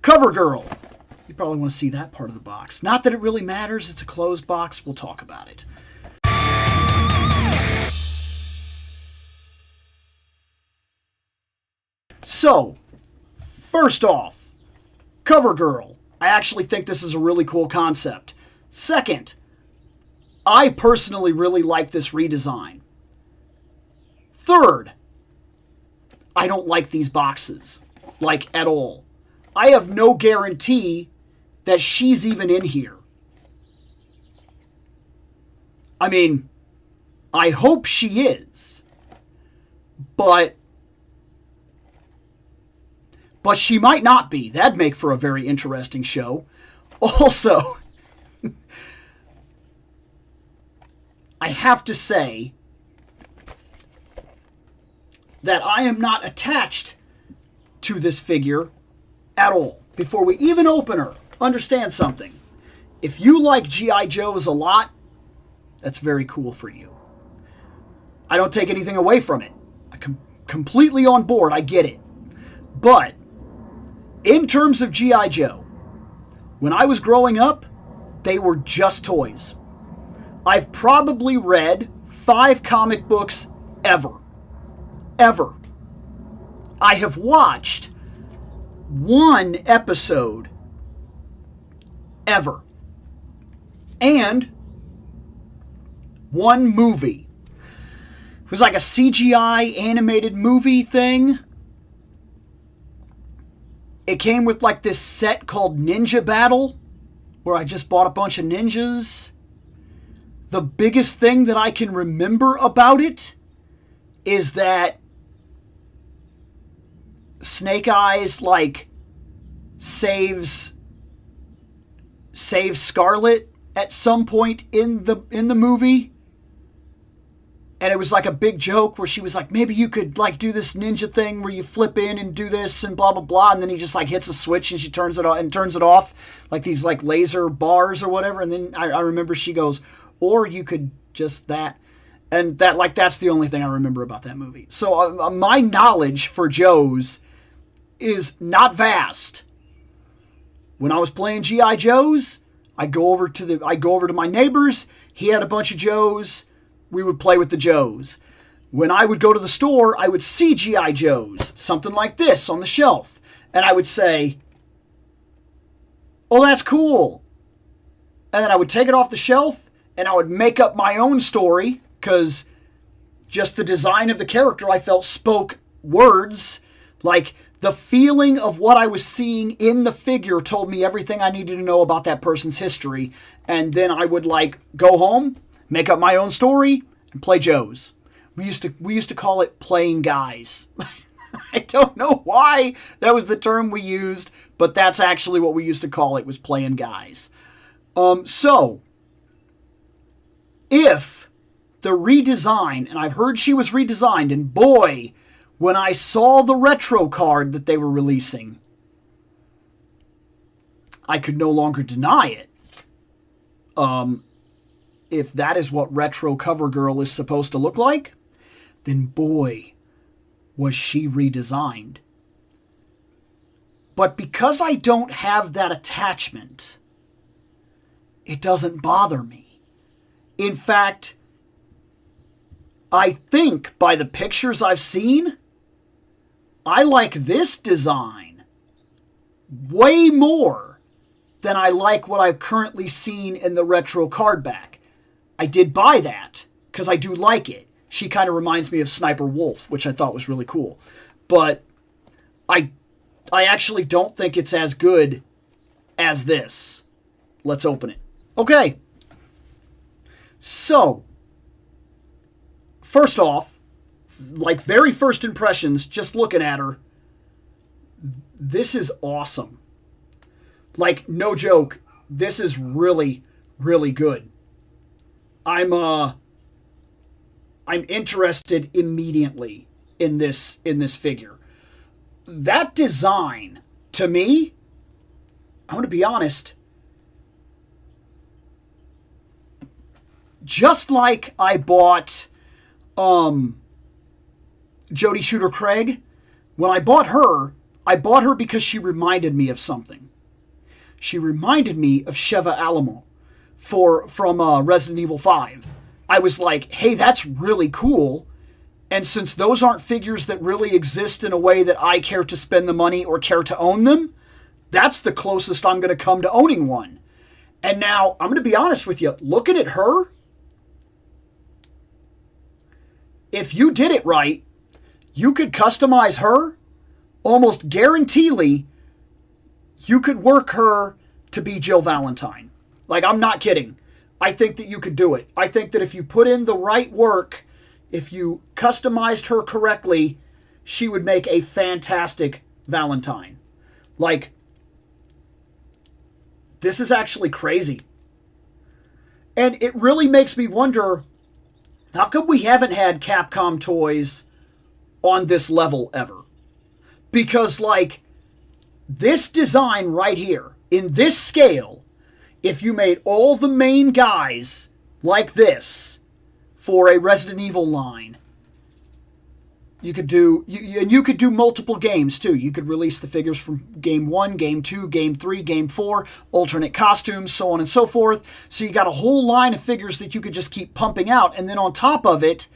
CoverGirl. You probably want to see that part of the box. Not that it really matters. It's a closed box. We'll talk about it. So, first off, CoverGirl. I actually think this is a really cool concept. Second, I personally really like this redesign. Third, I don't like these boxes, like at all. I have no guarantee that she's even in here. I mean, I hope she is, but she might not be. That'd make for a very interesting show. Also, I have to say that I am not attached to this figure at all. Before we even open her, understand something. If you like G.I. Joes a lot, that's very cool for you. I don't take anything away from it. I'm completely on board. I get it. But in terms of G.I. Joe, when I was growing up, they were just toys. I've probably read 5 comic books ever. Ever. I have watched 1 episode ever. And 1 movie. It was like a CGI animated movie thing. It came with like this set called Ninja Battle, where I just bought a bunch of ninjas. The biggest thing that I can remember about it is that Snake Eyes like saves Scarlet at some point in the movie. And it was like a big joke where she was like, maybe you could like do this ninja thing where you flip in and do this and blah, blah, blah. And then he just like hits a switch and she turns it off like these like laser bars or whatever. And then I remember she goes, or you could just that. And that's the only thing I remember about that movie. So my knowledge for Joes is not vast. When I was playing G.I. Joes, I go over to my neighbor's. He had a bunch of Joes. We would play with the Joes. When I would go to the store, I would see G.I. Joes, something like this on the shelf. And I would say, oh, that's cool. And then I would take it off the shelf and I would make up my own story because just the design of the character I felt spoke words. Like the feeling of what I was seeing in the figure told me everything I needed to know about that person's history. And then I would like go home, make up my own story, and play Joes. We used to call it playing guys. I don't know why that was the term we used, but that's actually what we used to call it, was playing guys. So, if the redesign, and I've heard she was redesigned, and boy, when I saw the retro card that they were releasing, I could no longer deny it. If that is what retro CoverGirl is supposed to look like, then boy, was she redesigned. But because I don't have that attachment, it doesn't bother me. In fact, I think by the pictures I've seen, I like this design way more than I like what I've currently seen in the retro card back. I did buy that because I do like it. She kind of reminds me of Sniper Wolf, which I thought was really cool. But I actually don't think it's as good as this. Let's open it. Okay. So, first off, like very first impressions, just looking at her, this is awesome. Like, no joke, this is really, really good. I'm interested immediately in this figure. That design, to me, I'm going to be honest, just like I bought Jodie Shooter Craig, when I bought her, I bought her because she reminded me of something. She reminded me of Sheva Alamo from Resident Evil 5. I was like, hey, that's really cool. And since those aren't figures that really exist in a way that I care to spend the money or care to own them, that's the closest I'm going to come to owning one. And now, I'm going to be honest with you, looking at her, if you did it right, you could customize her, almost guaranteedly, you could work her to be Jill Valentine. Like, I'm not kidding. I think that you could do it. I think that if you put in the right work, if you customized her correctly, she would make a fantastic Valentine. Like, this is actually crazy. And it really makes me wonder, how come we haven't had Capcom toys on this level ever? Because, like, this design right here, in this scale, if you made all the main guys like this for a Resident Evil line, you could do, you could do multiple games too. You could release the figures from game 1, game 2, game 3, game 4, alternate costumes, so on and so forth. So you got a whole line of figures that you could just keep pumping out. And then on top of it,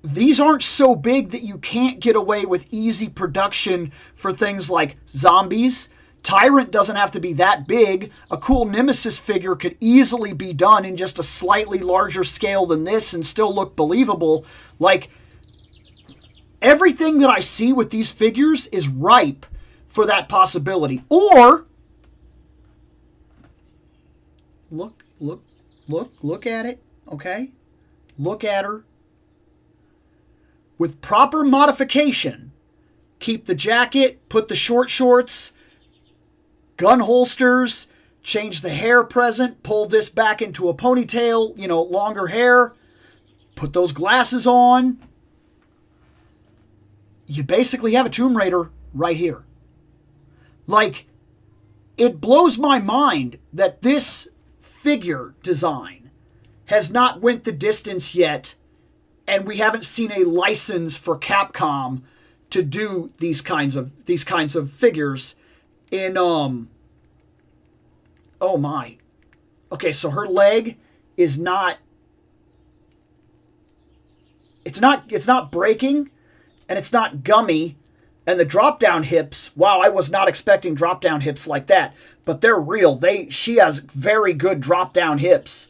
these aren't so big that you can't get away with easy production for things like zombies. Tyrant doesn't have to be that big. A cool Nemesis figure could easily be done in just a slightly larger scale than this and still look believable. Like, everything that I see with these figures is ripe for that possibility. Or, look at it, okay? Look at her. With proper modification, keep the jacket, put the short shorts, gun holsters, change the hair present, pull this back into a ponytail, longer hair, put those glasses on. You basically have a Tomb Raider right here. Like, it blows my mind that this figure design has not went the distance yet, and we haven't seen a license for Capcom to do these kinds of figures in oh my. Okay, so her leg is not it's not breaking, and it's not gummy, and the drop down hips, wow, I was not expecting drop down hips like that, but they're real. She has very good drop down hips.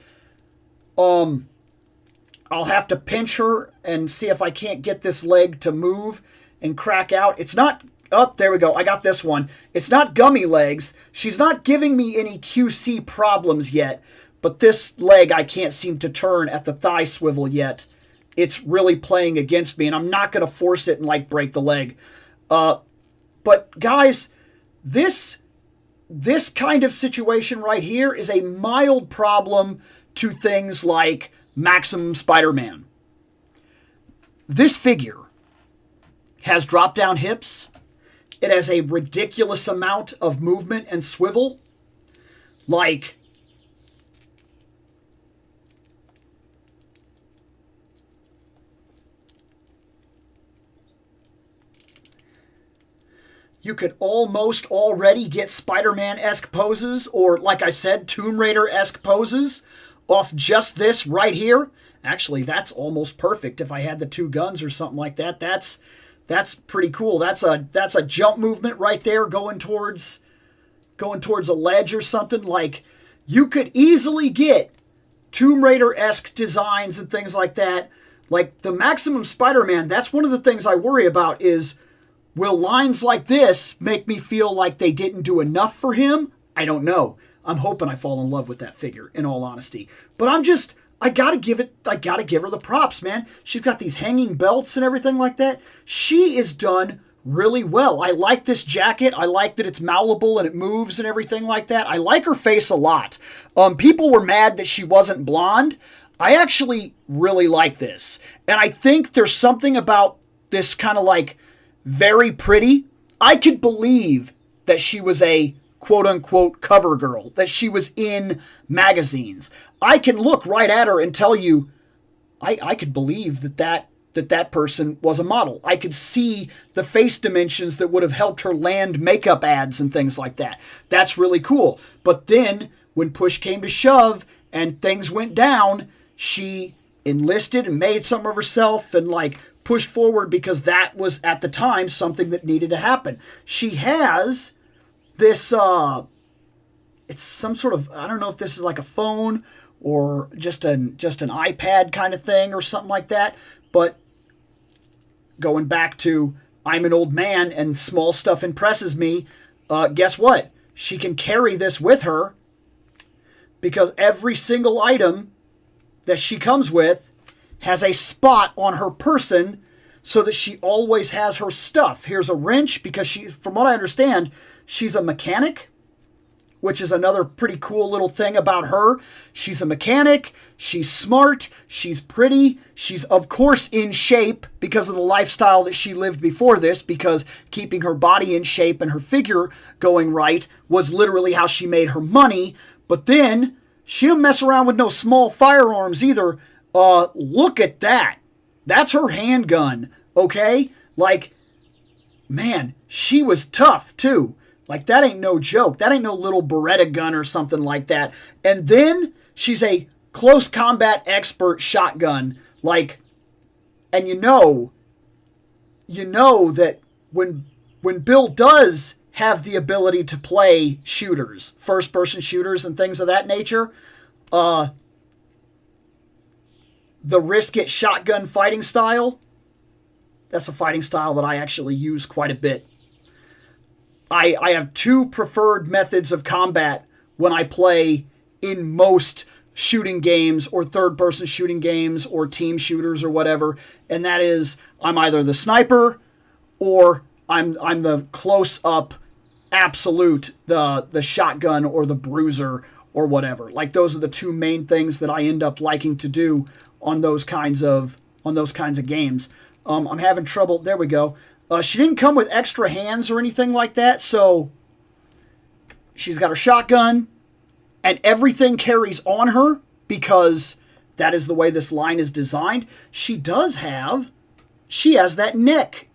I'll have to pinch her and see if I can't get this leg to move and crack out. It's not, oh, there we go. I got this one. It's not gummy legs. She's not giving me any QC problems yet, but this leg I can't seem to turn at the thigh swivel yet. It's really playing against me, and I'm not going to force it and, like, break the leg. But, guys, this kind of situation right here is a mild problem to things like Maximum Spider-Man. This figure has drop-down hips. It has a ridiculous amount of movement and swivel. Like, you could almost already get Spider-Man-esque poses, or, like I said, Tomb Raider-esque poses off just this right here. Actually, that's almost perfect if I had the two guns or something like that. That's pretty cool. That's a jump movement right there going towards a ledge or something. Like, you could easily get Tomb Raider-esque designs and things like that. Like the Maximum Spider-Man, that's one of the things I worry about is, will lines like this make me feel like they didn't do enough for him? I don't know. I'm hoping I fall in love with that figure, in all honesty. But I gotta give her the props, man. She's got these hanging belts and everything like that. She is done really well. I like this jacket. I like that it's malleable and it moves and everything like that. I like her face a lot. People were mad that she wasn't blonde. I actually really like this. And I think there's something about this kind of like very pretty. I could believe that she was a quote-unquote cover girl, that she was in magazines. I can look right at her and tell you, I could believe that that that person was a model. I could see the face dimensions that would have helped her land makeup ads and things like that. That's really cool. But then when push came to shove and things went down, she enlisted and made some of herself and like pushed forward because that was at the time something that needed to happen. She has this, it's some sort of, I don't know if this is like a phone or just an iPad kind of thing or something like that. But going back to I'm an old man and small stuff impresses me, guess what? She can carry this with her because every single item that she comes with has a spot on her person so that she always has her stuff. Here's a wrench because she, from what I understand, she's a mechanic, which is another pretty cool little thing about her. She's a mechanic, she's smart, she's pretty, she's of course in shape because of the lifestyle that she lived before this, because keeping her body in shape and her figure going right was literally how she made her money. But then, she don't mess around with no small firearms either. Look at that. That's her handgun, okay? Like, man, she was tough too. Like, that ain't no joke. That ain't no little Beretta gun or something like that. And then she's a close combat expert shotgun. Like, and you know that when Bill does have the ability to play shooters, first-person shooters and things of that nature, the risk-it shotgun fighting style, that's a fighting style that I actually use quite a bit. I have two preferred methods of combat when I play in most shooting games or third-person shooting games or team shooters or whatever, and that is I'm either the sniper or I'm the close-up absolute, the shotgun or the bruiser or whatever. Like, those are the two main things that I end up liking to do on those kinds of games. I'm having trouble. There we go. She didn't come with extra hands or anything like that, so she's got her shotgun, and everything carries on her because that is the way this line is designed. She has that neck.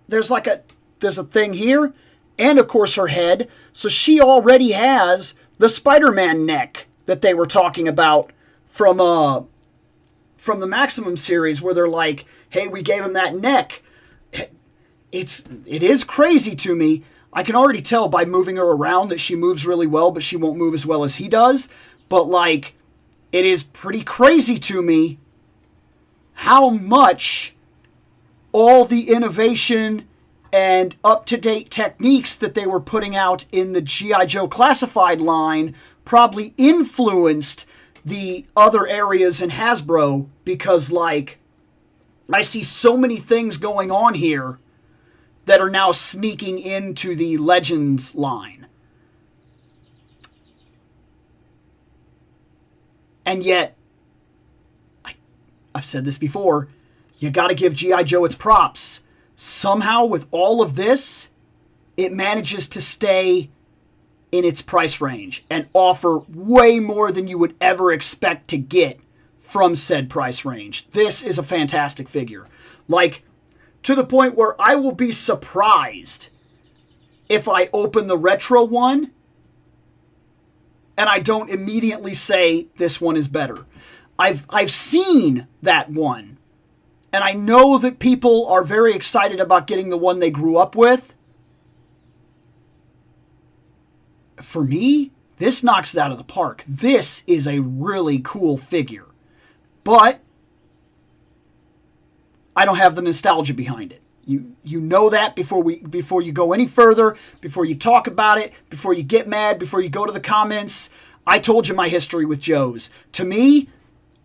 There's a thing here, and of course her head, so she already has the Spider-Man neck that they were talking about from the Maximum series, where they're like, hey, we gave him that neck. It is crazy to me. I can already tell by moving her around that she moves really well, but she won't move as well as he does. But, like, it is pretty crazy to me how much all the innovation and up-to-date techniques that they were putting out in the G.I. Joe Classified line probably influenced the other areas in Hasbro, because, like, I see so many things going on here that are now sneaking into the Legends line. And yet, I've said this before, you gotta give G.I. Joe its props. Somehow, with all of this, it manages to stay in its price range and offer way more than you would ever expect to get from said price range. This is a fantastic figure. Like, to the point where I will be surprised if I open the retro one and I don't immediately say this one is better. I've seen that one, and I know that people are very excited about getting the one they grew up with. For me, this knocks it out of the park. This is a really cool figure. But I don't have the nostalgia behind it. You know that before you go any further, before you talk about it, before you get mad, before you go to the comments. I told you my history with Joes. To me,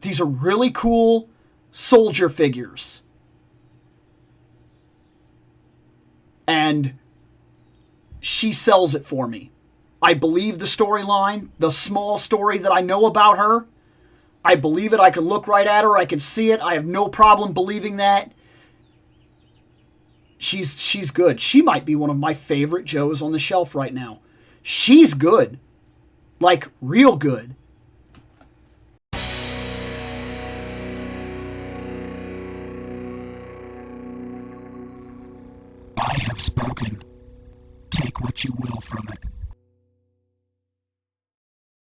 these are really cool soldier figures. And she sells it for me. I believe the storyline, the small story that I know about her. I believe it. I can look right at her. I can see it. I have no problem believing that. She's good. She might be one of my favorite Joes on the shelf right now. She's good. Like, real good. have spoken. Take what you will from it.